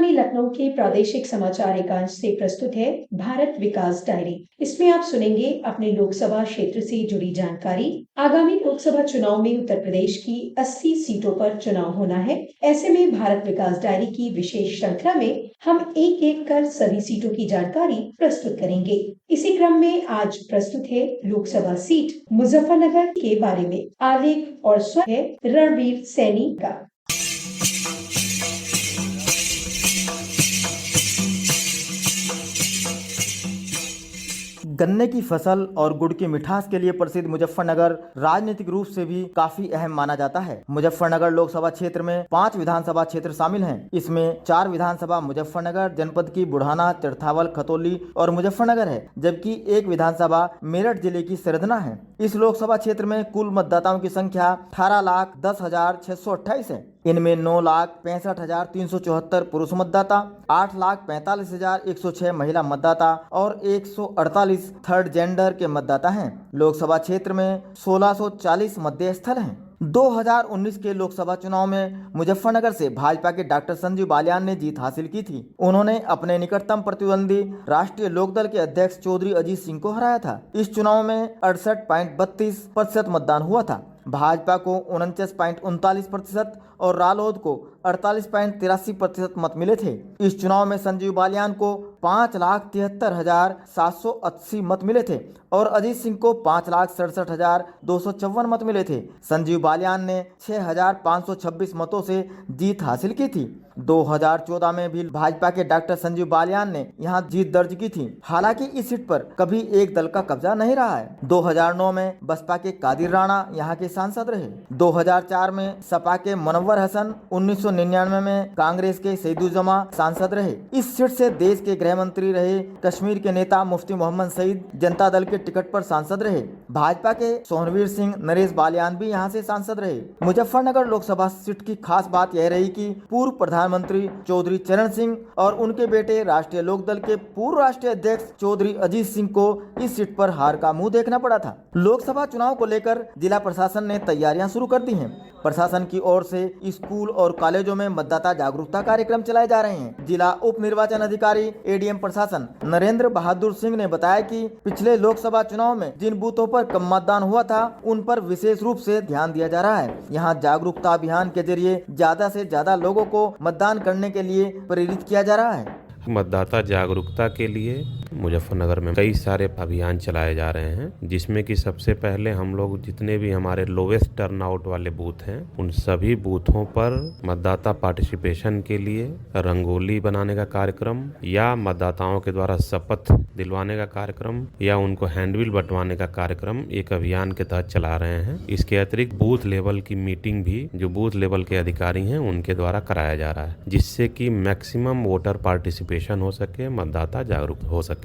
आकाशवाणी लखनऊ के प्रादेशिक समाचार एकांश से प्रस्तुत है भारत विकास डायरी। इसमें आप सुनेंगे अपने लोकसभा क्षेत्र से जुड़ी जानकारी। आगामी लोकसभा चुनाव में उत्तर प्रदेश की 80 सीटों पर चुनाव होना है। ऐसे में भारत विकास डायरी की विशेष श्रृंखला में हम एक एक कर सभी सीटों की जानकारी प्रस्तुत करेंगे। इसी क्रम में आज प्रस्तुत है लोकसभा सीट मुजफ्फरनगर के बारे में। आलेख और स्वर है रणवीर सैनी का। गन्ने की फसल और गुड़ की मिठास के लिए प्रसिद्ध मुजफ्फरनगर राजनीतिक रूप से भी काफी अहम माना जाता है। मुजफ्फरनगर लोकसभा क्षेत्र में 5 विधानसभा क्षेत्र शामिल हैं। इसमें 4 विधानसभा मुजफ्फरनगर जनपद की बुढ़ाना, तीर्थावल, खतौली और मुजफ्फरनगर है, जबकि 1 विधानसभा मेरठ जिले की सरधना है। इस लोकसभा क्षेत्र में कुल मतदाताओं की संख्या 18,10,628 है। इनमें 9,65,374 पुरुष मतदाता, 8,45,106 महिला मतदाता और 148 थर्ड जेंडर के मतदाता हैं। लोकसभा क्षेत्र में 1640 मतदेय स्थल हैं। 2019 के लोकसभा चुनाव में मुजफ्फरनगर से भाजपा के डॉक्टर संजीव बालियान ने जीत हासिल की थी। उन्होंने अपने निकटतम प्रतिद्वंदी राष्ट्रीय लोकदल के अध्यक्ष चौधरी अजीत सिंह को हराया था। इस चुनाव में 68.32% मतदान हुआ था। भाजपा को 49.39% और रालोद को 48.83% मत मिले थे। इस चुनाव में संजीव बालियान को 5,73,780 मत मिले थे और अजीत सिंह को 5,67,254 मत मिले थे। संजीव बालियान ने 6,526 मतों से जीत हासिल की थी। 2014 में भी भाजपा के डॉक्टर संजीव बालियान ने यहां जीत दर्ज की थी। हालांकि इस सीट पर कभी एक दल का कब्जा नहीं रहा है। 2009 में बसपा के कादिर राणा यहां के सांसद रहे। 2004 में सपा के मुनव्वर हसन, 1999 में कांग्रेस के सईदुज्जमा सांसद रहे। इस सीट से देश के गृह मंत्री रहे कश्मीर के नेता मुफ्ती मोहम्मद सईद जनता दल के टिकट पर सांसद रहे। भाजपा के सोहनवीर सिंह नरेश बालियान भी यहाँ से सांसद रहे। मुजफ्फरनगर लोकसभा सीट की खास बात यह रही कि पूर्व प्रधानमंत्री चौधरी चरण सिंह और उनके बेटे राष्ट्रीय लोकदल के पूर्व राष्ट्रीय अध्यक्ष चौधरी अजीत सिंह को इस सीट पर हार का मुंह देखना पड़ा था। लोकसभा चुनाव को लेकर जिला प्रशासन ने तैयारियां शुरू कर दी हैं। प्रशासन की ओर से स्कूल और कॉलेजों में मतदाता जागरूकता कार्यक्रम चलाए जा रहे हैं। जिला उप निर्वाचन अधिकारी एडीएम प्रशासन नरेंद्र बहादुर सिंह ने बताया कि पिछले लोकसभा चुनाव में जिन बूथों पर कम मतदान हुआ था उन पर विशेष रूप से ध्यान दिया जा रहा है। यहाँ जागरूकता अभियान के जरिए ज्यादा से ज्यादा लोगों को मतदान करने के लिए प्रेरित किया जा रहा है। मतदाता जागरूकता के लिए मुजफ्फरनगर में कई सारे अभियान चलाए जा रहे हैं, जिसमें कि सबसे पहले हम लोग जितने भी हमारे लोवेस्ट टर्नआउट वाले बूथ हैं उन सभी बूथों पर मतदाता पार्टिसिपेशन के लिए रंगोली बनाने का कार्यक्रम या मतदाताओं के द्वारा शपथ दिलवाने का कार्यक्रम या उनको हैंडबिल बंटवाने का कार्यक्रम एक अभियान के तहत चला रहे हैं। इसके अतिरिक्त बूथ लेवल की मीटिंग भी जो बूथ लेवल के अधिकारी हैं उनके द्वारा कराया जा रहा है, जिससे कि मैक्सिमम वोटर पार्टिसिपेशन हो सके, मतदाता जागरूक हो सके।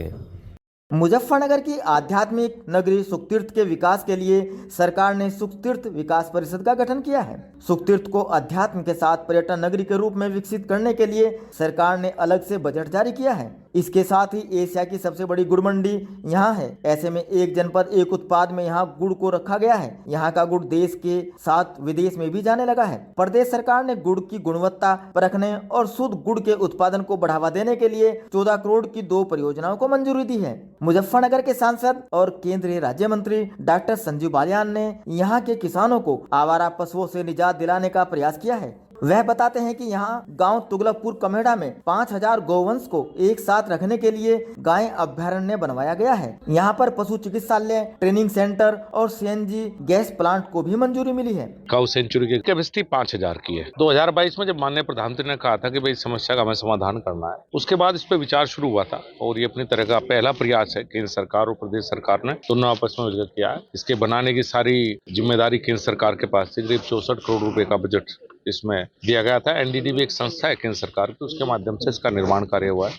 मुजफ्फरनगर की आध्यात्मिक नगरी सुखतीर्थ के विकास के लिए सरकार ने सुखतीर्थ विकास परिषद का गठन किया है। सुखतीर्थ को अध्यात्म के साथ पर्यटन नगरी के रूप में विकसित करने के लिए सरकार ने अलग से बजट जारी किया है। इसके साथ ही एशिया की सबसे बड़ी गुड़ मंडी यहाँ है। ऐसे में एक जनपद एक उत्पाद में यहाँ गुड़ को रखा गया है। यहाँ का गुड़ देश के साथ विदेश में भी जाने लगा है। प्रदेश सरकार ने गुड़ की गुणवत्ता परखने और शुद्ध गुड़ के उत्पादन को बढ़ावा देने के लिए 14 करोड़ की 2 परियोजनाओं को मंजूरी दी है। मुजफ्फरनगर के सांसद और केंद्रीय राज्य मंत्री डॉक्टर संजीव बालियान ने यहाँ के किसानों को आवारा पशुओं से निजात दिलाने का प्रयास किया है। वह बताते हैं कि यहाँ गांव तुगलकपुर कमेड़ा में 5000 गौवंश को एक साथ रखने के लिए गाय अभ्यारण्य बनवाया गया है। यहाँ पर पशु चिकित्सालय, ट्रेनिंग सेंटर और सीएनजी गैस प्लांट को भी मंजूरी मिली है। काउ सेंचुरी की कैपेसिटी 5000 की है। 2022 में जब माननीय प्रधानमंत्री ने कहा था कि भाई समस्या का हमें समाधान करना है, उसके बाद इस पर विचार शुरू हुआ था और ये अपनी तरह का पहला प्रयास है। केंद्र सरकार और प्रदेश सरकार ने दोनों आपस में मिलकर किया है। इसके बनाने की सारी जिम्मेदारी केंद्र सरकार के पास थी। करीब 64 करोड़ रुपए का बजट इसमें दिया गया था। एनडीडीबी एक संस्था है केंद्र सरकार की, उसके माध्यम से इसका निर्माण कार्य हुआ है।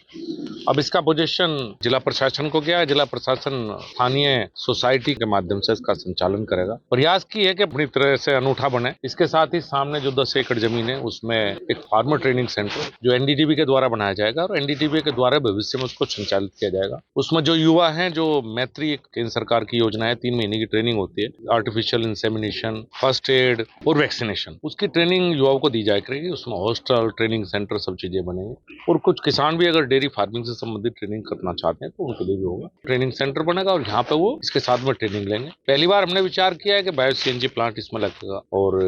अब इसका पोजीशन जिला प्रशासन को गया है। जिला प्रशासन स्थानीय सोसाइटी के माध्यम से इसका संचालन करेगा। प्रयास की है कि अपनी तरह से अनूठा बने। इसके साथ ही सामने जो 10 एकड़ जमीन है उसमें एक फार्मर ट्रेनिंग सेंटर जो एनडीडीबी के द्वारा बनाया जाएगा और एनडीडीबी के द्वारा भविष्य में उसको संचालित किया जाएगा। उसमें जो युवा हैं, जो मैत्री केंद्र सरकार की योजना है, 3 महीने की ट्रेनिंग होती है, आर्टिफिशियल इंसेमिनेशन, फर्स्ट एड और वैक्सीनेशन, उसकी ट्रेनिंग ट्रेनिंग युवाओं को दी जाए करेगी, उसमें हॉस्टल, ट्रेनिंग सेंटर सब चीजें बनेंगे और कुछ किसान भी अगर डेयरी फार्मिंग से संबंधित ट्रेनिंग करना चाहते हैं तो उनके लिए भी होगा। ट्रेनिंग सेंटर बनेगा और यहाँ पे वो इसके साथ में ट्रेनिंग लेंगे। पहली बार हमने विचार किया है कि बायो सीएनजी प्लांट इसमें लगेगा और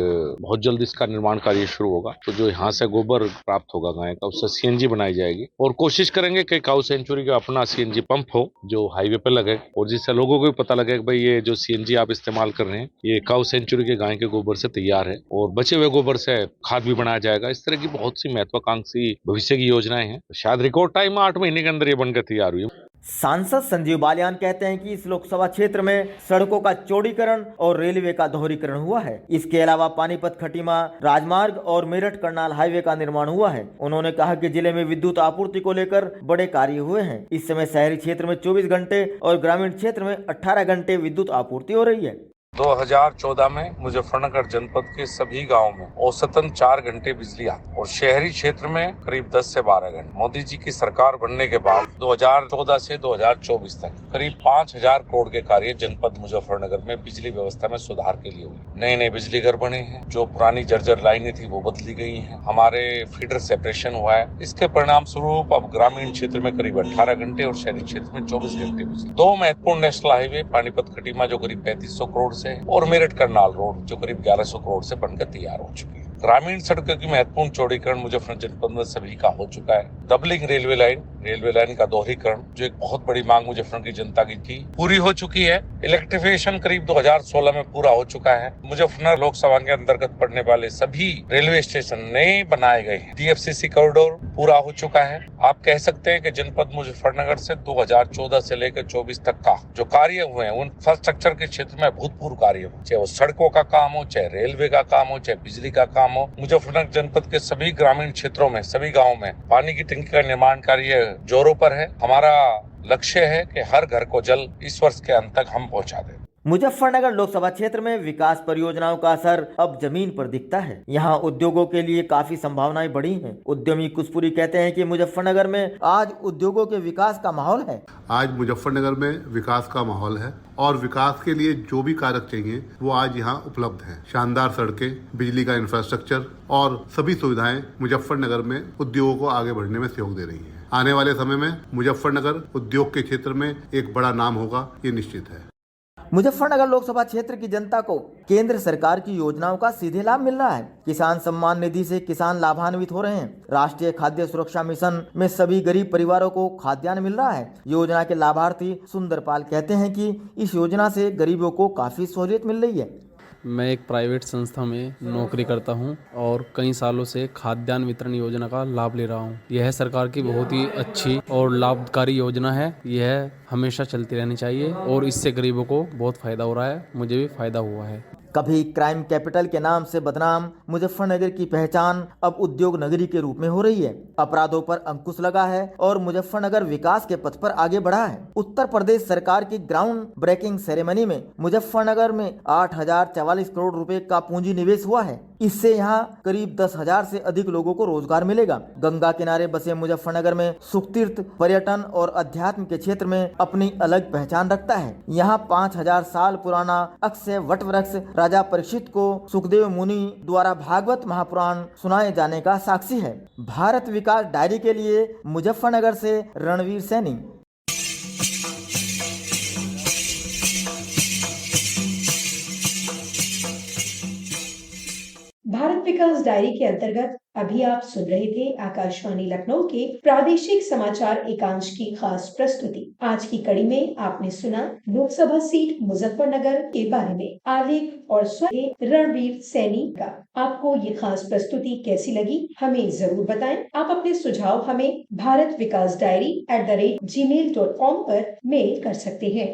बहुत जल्द इसका निर्माण कार्य शुरू होगा। तो जो यहाँ से गोबर प्राप्त होगा गाय का, उससे सीएनजी बनाई जाएगी और कोशिश करेंगे कि काऊ सेंचुरी का अपना सीएनजी पंप हो जो हाईवे पे लगे और जिससे लोगों को भी पता लगे कि भाई ये जो सीएनजी आप इस्तेमाल कर रहे हैं ये काऊ सेंचुरी के गाय के गोबर से तैयार है और बचे हुए गोबर से खाद भी बनाया जाएगा। इस तरह की बहुत सी महत्वाकांक्षी भविष्य की योजनाएं हैं। शायद रिकॉर्ड टाइम में 8 महीने के अंदर ये बनकर तैयार हुई। सांसद संजीव बालियान कहते हैं कि इस लोकसभा क्षेत्र में सड़कों का चौड़ीकरण और रेलवे का दोहरीकरण हुआ है। इसके अलावा पानीपत खटीमा राजमार्ग और मेरठ करनाल हाईवे का निर्माण हुआ है। उन्होंने कहा कि जिले में विद्युत आपूर्ति को लेकर बड़े कार्य हुए हैं। इस समय शहरी क्षेत्र में 24 घंटे और ग्रामीण क्षेत्र में 18 घंटे विद्युत आपूर्ति हो रही है। 2014 में मुजफ्फरनगर जनपद के सभी गांवों में औसतन 4 घंटे बिजली आती और शहरी क्षेत्र में करीब 10 से 12 घंटे। मोदी जी की सरकार बनने के बाद 2014 से 2024 तक करीब 5000 करोड़ के कार्य जनपद मुजफ्फरनगर में बिजली व्यवस्था में सुधार के लिए हुए। नए नए बिजली घर बने हैं, जो पुरानी जर्जर लाइनें थी वो बदली गई हैं, हमारे फीडर सेपरेशन हुआ है। इसके परिणाम स्वरूप अब ग्रामीण क्षेत्र में करीब 18 घंटे और शहरी क्षेत्र में 24 घंटे बिजली। 2 महत्वपूर्ण नेशनल हाईवे पानीपत खटीमा जो करीब 3500 करोड़ और मेरठ करनाल रोड जो करीब 1100 करोड़ से बनकर तैयार हो चुकी है। ग्रामीण सड़कों की महत्वपूर्ण चौड़ीकरण मुजफ्फरनगर जनपद में सभी का हो चुका है। डबलिंग रेलवे लाइन का दोहरीकरण जो एक बहुत बड़ी मांग मुजफ्फरनगर की जनता की थी, पूरी हो चुकी है। इलेक्ट्रिफिकेशन करीब 2016 में पूरा हो चुका है। मुजफ्फरनगर लोकसभा के अंतर्गत पड़ने वाले सभी रेलवे स्टेशन नए बनाए गए हैं। डीएफसीसी कॉरिडोर पूरा हो चुका है। आप कह सकते हैं कि जनपद मुजफ्फरनगर से 2014 से लेकर 24 तक का जो कार्य हुए हैं, इंफ्रास्ट्रक्चर के क्षेत्र में भूतपूर्व कार्य हो, चाहे वो सड़कों का काम हो, चाहे रेलवे का काम हो, चाहे बिजली का काम हो। मुजफ्फरनगर जनपद के सभी ग्रामीण क्षेत्रों में, सभी गाँव में पानी की टंकी का निर्माण कार्य जोरों पर है। हमारा लक्ष्य है कि हर घर को जल इस वर्ष के अंत तक हम पहुंचा दें। मुजफ्फरनगर लोकसभा क्षेत्र में विकास परियोजनाओं का असर अब जमीन पर दिखता है। यहाँ उद्योगों के लिए काफी संभावनाएं बढ़ी हैं। उद्यमी कुशपुरी कहते हैं कि मुजफ्फरनगर में आज उद्योगों के विकास का माहौल है। आज मुजफ्फरनगर में विकास का माहौल है और विकास के लिए जो भी कारक चाहिए वो आज यहाँ उपलब्ध है। शानदार सड़कें, बिजली का इंफ्रास्ट्रक्चर और सभी सुविधाएं मुजफ्फरनगर में उद्योगों को आगे बढ़ने में सहयोग दे रही है। आने वाले समय में मुजफ्फरनगर उद्योग के क्षेत्र में एक बड़ा नाम होगा, ये निश्चित है। मुजफ्फरनगर लोकसभा क्षेत्र की जनता को केंद्र सरकार की योजनाओं का सीधे लाभ मिल रहा है। किसान सम्मान निधि से किसान लाभान्वित हो रहे हैं। राष्ट्रीय खाद्य सुरक्षा मिशन में सभी गरीब परिवारों को खाद्यान्न मिल रहा है। योजना के लाभार्थी सुंदरपाल कहते हैं कि इस योजना से गरीबों को काफी सहूलियत मिल रही है। मैं एक प्राइवेट संस्था में नौकरी करता हूं और कई सालों से खाद्यान्न वितरण योजना का लाभ ले रहा हूं। यह सरकार की बहुत ही अच्छी और लाभकारी योजना है। यह हमेशा चलती रहनी चाहिए और इससे गरीबों को बहुत फायदा हो रहा है। मुझे भी फायदा हुआ है। कभी क्राइम कैपिटल के नाम से बदनाम मुजफ्फरनगर की पहचान अब उद्योग नगरी के रूप में हो रही है। अपराधों पर अंकुश लगा है और मुजफ्फरनगर विकास के पथ पर आगे बढ़ा है। उत्तर प्रदेश सरकार की ग्राउंड ब्रेकिंग सेरेमनी में मुजफ्फरनगर में 8044 करोड़ रुपए का पूंजी निवेश हुआ है। इससे यहाँ करीब 10,000 से अधिक लोगों को रोजगार मिलेगा। गंगा किनारे बसे मुजफ्फरनगर में सुख तीर्थ, पर्यटन और अध्यात्म के क्षेत्र में अपनी अलग पहचान रखता है। यहाँ 5000 साल पुराना अक्षय वट वृक्ष राजा परीक्षित को सुखदेव मुनि द्वारा भागवत महापुराण सुनाए जाने का साक्षी है। भारत विकास डायरी के लिए मुजफ्फरनगर से रणवीर सैनी। भारत विकास डायरी के अंतर्गत अभी आप सुन रहे थे आकाशवाणी लखनऊ के प्रादेशिक समाचार एकांश की खास प्रस्तुति। आज की कड़ी में आपने सुना लोकसभा सीट मुजफ्फरनगर के बारे में आलेख और स्वर रणवीर सैनी का। आपको ये खास प्रस्तुति कैसी लगी हमें जरूर बताएं। आप अपने सुझाव हमें भारत विकास डायरी @gmail.com पर मेल कर सकते हैं।